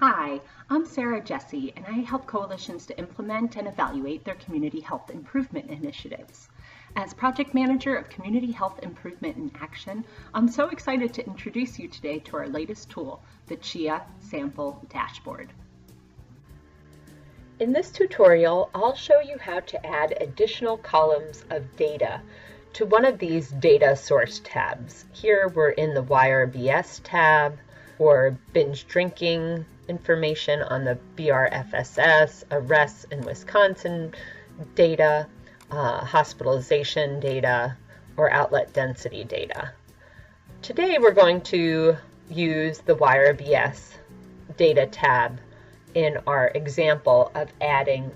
Hi, I'm Sarah Jesse, and I help coalitions to implement and evaluate their community health improvement initiatives. As Project Manager of Community Health Improvement in Action, I'm so excited to introduce you today to our latest tool, the CHIA Sample Dashboard. In this tutorial, I'll show you how to add additional columns of data to one of these data source tabs. Here we're in the YRBS tab for binge drinking information on the BRFSS, arrests in Wisconsin data, hospitalization data, or outlet density data. Today we're going to use the YRBS data tab in our example of adding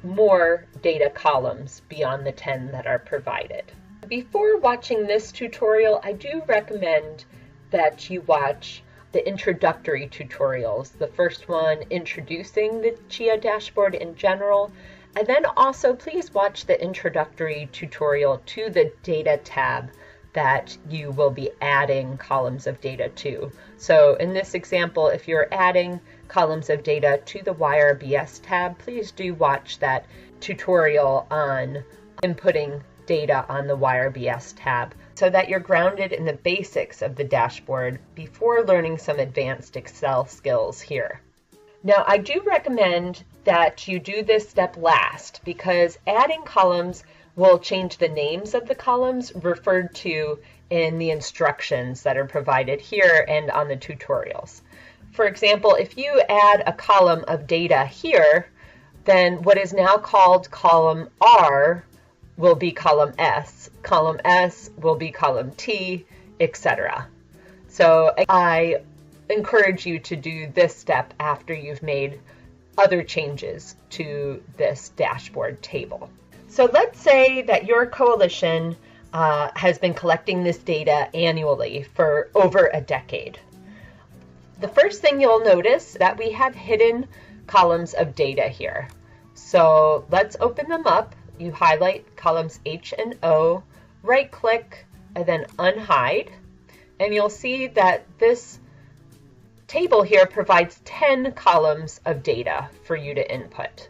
more data columns beyond the 10 that are provided. Before watching this tutorial, I do recommend that you watch the introductory tutorials. The first one, Introducing the CHIA Dashboard in general, and then also please watch the introductory tutorial to the Data tab that you will be adding columns of data to. So in this example, if you're adding columns of data to the YRBS tab, please do watch that tutorial on inputting data on the YRBS tab so that you're grounded in the basics of the dashboard before learning some advanced Excel skills here. Now, I do recommend that you do this step last because adding columns will change the names of the columns referred to in the instructions that are provided here and on the tutorials. For example, if you add a column of data here, then what is now called column R will be column S will be column T, etc. So I encourage you to do this step after you've made other changes to this dashboard table. So let's say that your coalition has been collecting this data annually for over a decade. The first thing you'll notice that we have hidden columns of data here. So let's open them up. You highlight columns H and O, right click, and then unhide. And you'll see that this table here provides 10 columns of data for you to input.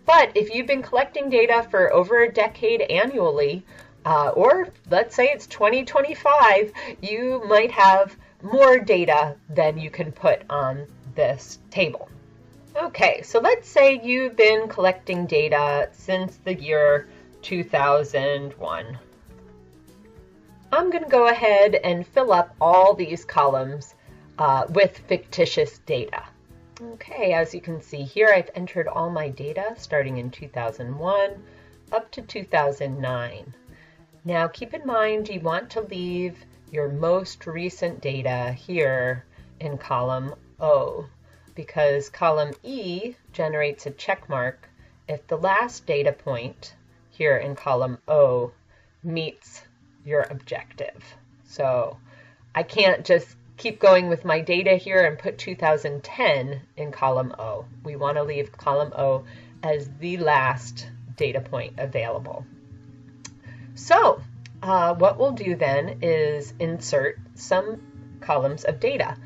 But if you've been collecting data for over a decade annually, or let's say it's 2025, you might have more data than you can put on this table. Okay, so let's say you've been collecting data since the year 2001. I'm going to go ahead and fill up all these columns with fictitious data. Okay, as you can see here, I've entered all my data starting in 2001 up to 2009. Now keep in mind you want to leave your most recent data here in column O, because column E generates a check mark if the last data point here in column O meets your objective. So I can't just keep going with my data here and put 2010 in column O. We want to leave column O as the last data point available. So what we'll do then is insert some columns of data.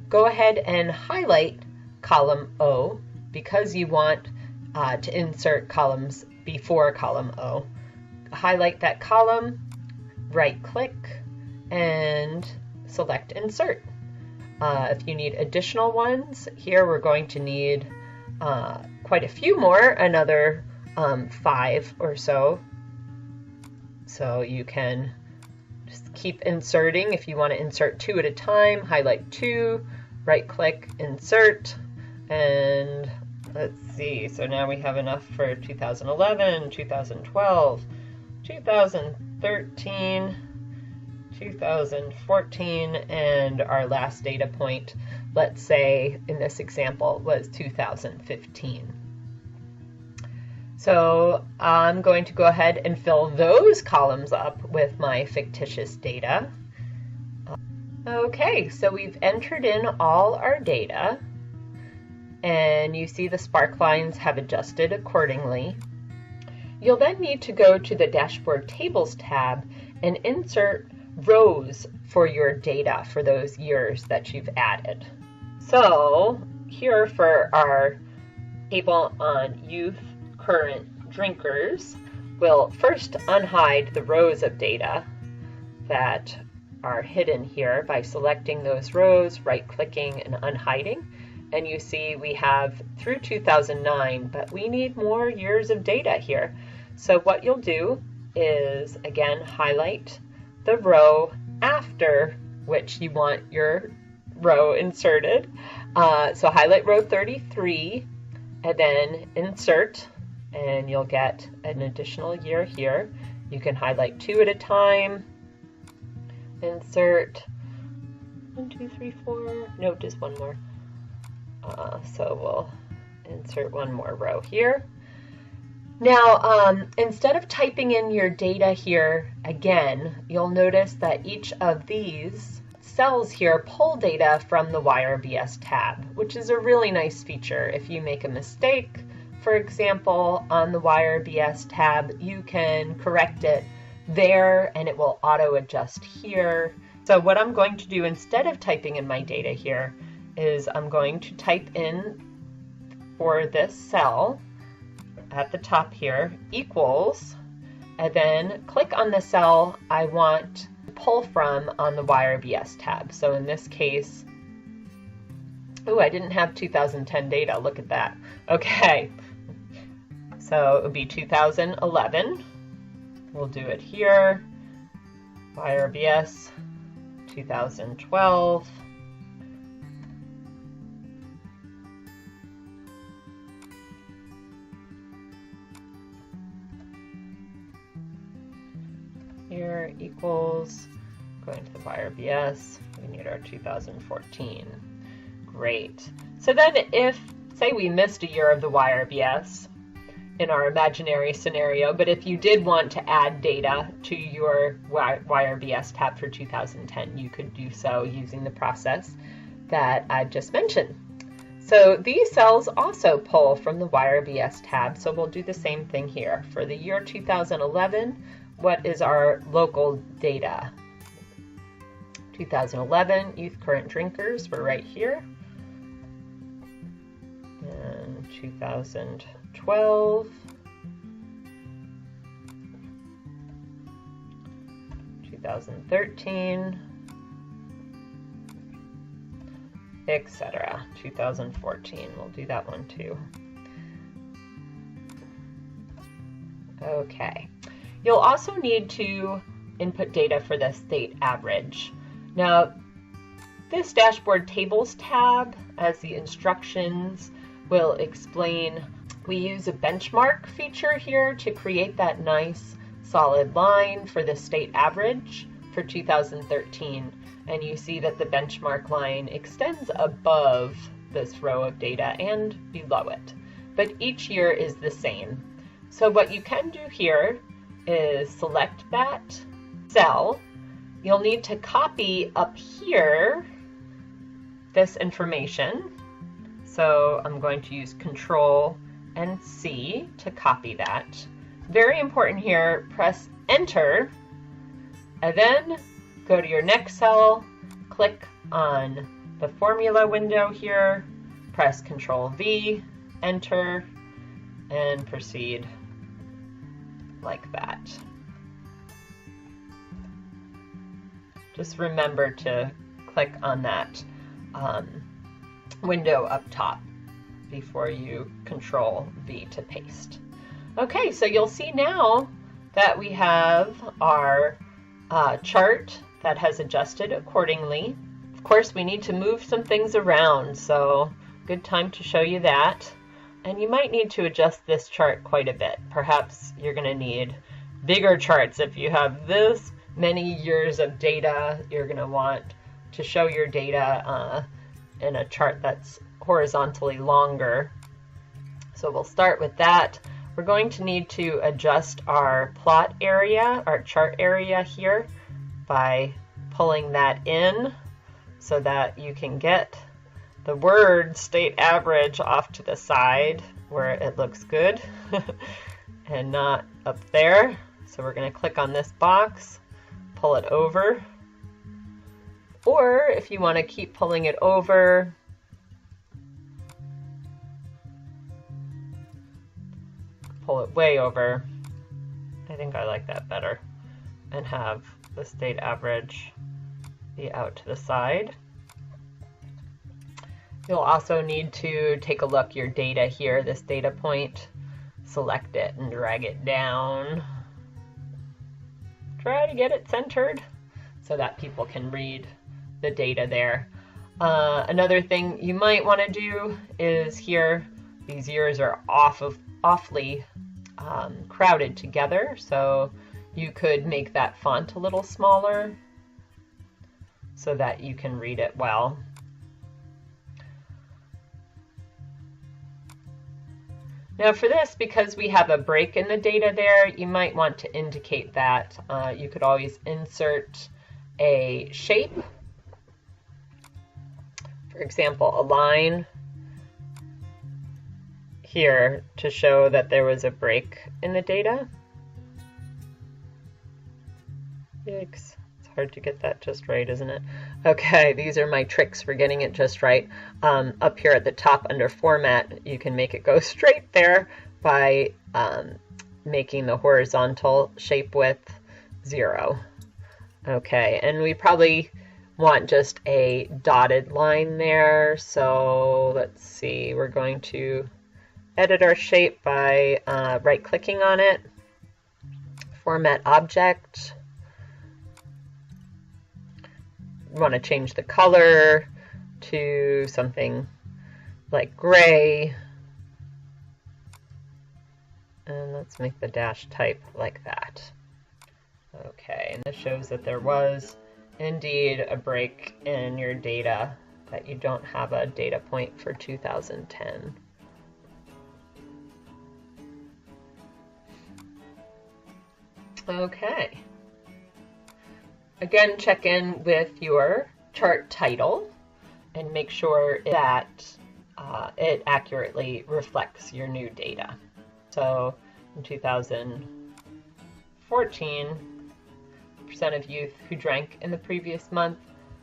Go ahead and highlight column O because you want to insert columns before column O. Highlight that column, right click, and select insert. If you need additional ones, here we're going to need quite a few more, another 5 or so. So you can just keep inserting. If you want to insert 2 at a time, highlight 2, right click, insert, and let's see. So now we have enough for 2011, 2012, 2013, 2014, and our last data point, let's say in this example, was 2015. So I'm going to go ahead and fill those columns up with my fictitious data. Okay, so we've entered in all our data, and you see the spark lines have adjusted accordingly. You'll then need to go to the Dashboard Tables tab and insert rows for your data for those years that you've added. So here for our table on youth current drinkers, we'll first unhide the rows of data that are hidden here by selecting those rows, right-clicking and unhiding. And you see we have through 2009, but we need more years of data here. So what you'll do is, again, highlight the row after which you want your row inserted. So highlight row 33 and then insert, and you'll get an additional year here. You can highlight 2 at a time, insert 1, 2, 3, 4, no, just one more. So we'll insert one more row here. Now, instead of typing in your data here again, you'll notice that each of these cells here pull data from the YRBS tab, which is a really nice feature. If you make a mistake, for example, on the YRBS tab, you can correct it there and it will auto adjust here. So what I'm going to do instead of typing in my data here is I'm going to type in for this cell at the top here, equals, and then click on the cell I want to pull from on the YRBS tab. So in this case, oh, I didn't have 2010 data, look at that. Okay, so it would be 2011. We'll do it here, YRBS 2012. Here equals, going to the YRBS, we need our 2014. Great. So then if, say we missed a year of the YRBS in our imaginary scenario, but if you did want to add data to your YRBS tab for 2010, you could do so using the process that I've just mentioned. So these cells also pull from the YRBS tab, so we'll do the same thing here. For the year 2011, what is our local data? 2011 youth current drinkers, we're right here. And 2012. 2013. Etc. 2014, we'll do that one too. Okay. You'll also need to input data for the state average. Now, this dashboard tables tab, as the instructions will explain, we use a benchmark feature here to create that nice solid line for the state average for 2013. And you see that the benchmark line extends above this row of data and below it. But each year is the same. So what you can do here is select that cell. You'll need to copy up here this information. So I'm going to use Control and C to copy that. Very important here, press Enter, and then go to your next cell, click on the formula window here, press Control V, Enter, and proceed like that. Just remember to click on that window up top before you Control V to paste. Okay, so you'll see now that we have our chart that has adjusted accordingly. Of course, we need to move some things around, so good time to show you that. And you might need to adjust this chart quite a bit. Perhaps you're going to need bigger charts. If you have this many years of data, you're going to want to show your data in a chart that's horizontally longer. So we'll start with that. We're going to need to adjust our plot area, our chart area here, by pulling that in so that you can get the word state average off to the side where it looks good and not up there. So we're going to click on this box, pull it over, or if you want to keep pulling it over, pull it way over. I think I like that better. And have the state average be out to the side. You'll also need to take a look your data here, this data point. Select it and drag it down. Try to get it centered so that people can read the data there. Another thing you might want to do is here, these years are awfully crowded together, so you could make that font a little smaller so that you can read it well. Now for this, because we have a break in the data there, you might want to indicate that. You could always insert a shape. For example, a line here to show that there was a break in the data. Yikes, it's hard to get that just right, isn't it? Okay, these are my tricks for getting it just right. Up here at the top under Format, you can make it go straight there by making the horizontal shape width 0. Okay, and we probably want just a dotted line there, so let's see, we're going to edit our shape by right-clicking on it, Format Object. We want to change the color to something like gray, and let's make the dash type like that. Okay, and this shows that there was indeed a break in your data, that you don't have a data point for 2010. Okay. Again, check in with your chart title and make sure that it accurately reflects your new data. So in 2014, percent of youth who drank in the previous month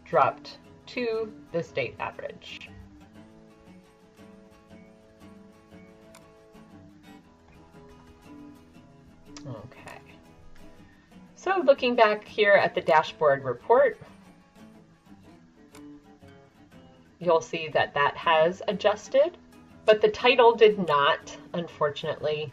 dropped to the state average. Okay. So looking back here at the dashboard report, you'll see that that has adjusted, but the title did not, unfortunately.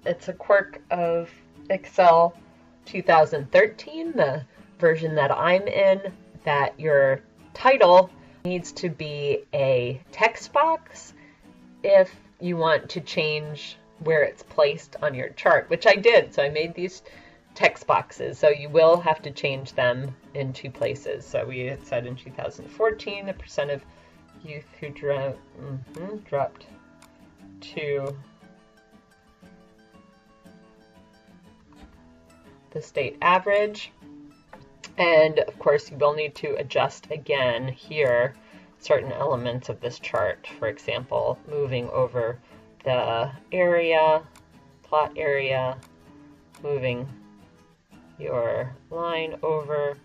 It's a quirk of Excel 2013, the version that I'm in, that your title needs to be a text box if you want to change where it's placed on your chart, which I did. So I made these text boxes, so you will have to change them in 2 places. So we had said in 2014, the percent of youth who dropped to the state average. And of course, you will need to adjust again here certain elements of this chart. For example, moving over the area, plot area, moving your line over.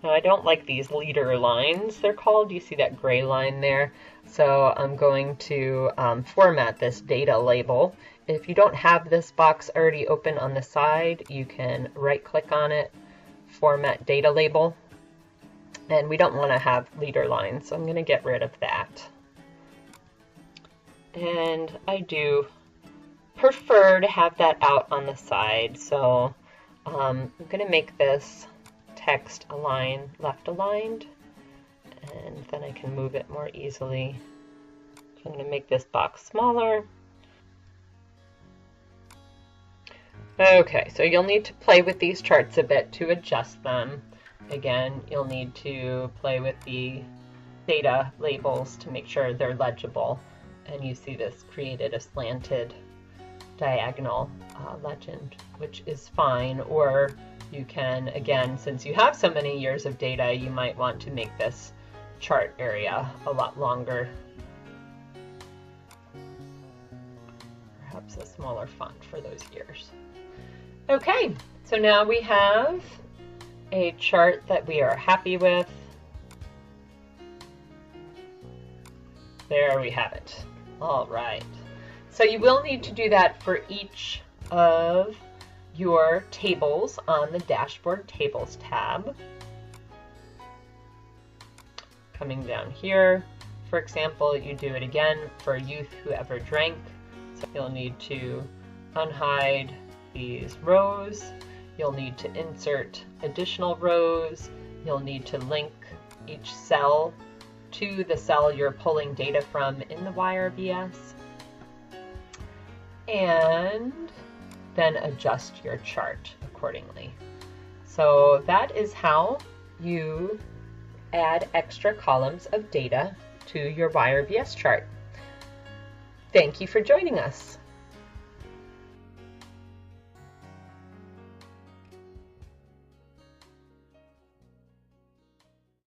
Now I don't like these leader lines, they're called. You see that gray line there? So I'm going to format this data label. If you don't have this box already open on the side, you can right-click on it, Format Data Label. And we don't want to have leader lines, so I'm going to get rid of that. And I do prefer to have that out on the side, so I'm going to make this text align left aligned, and then I can move it more easily. So I'm going to make this box smaller. Okay, so you'll need to play with these charts a bit to adjust them. Again, you'll need to play with the data labels to make sure they're legible. And you see this created a slanted diagonal legend, which is fine. Or you can, again, since you have so many years of data, you might want to make this chart area a lot longer. Perhaps a smaller font for those years. Okay, so now we have a chart that we are happy with. There we have it. All right. So you will need to do that for each of your tables on the Dashboard Tables tab. Coming down here, for example, you do it again for youth who ever drank. So you'll need to unhide these rows. You'll need to insert additional rows. You'll need to link each cell to the cell you're pulling data from in the YRBS. And then adjust your chart accordingly. So that is how you add extra columns of data to your YRBS chart. Thank you for joining us.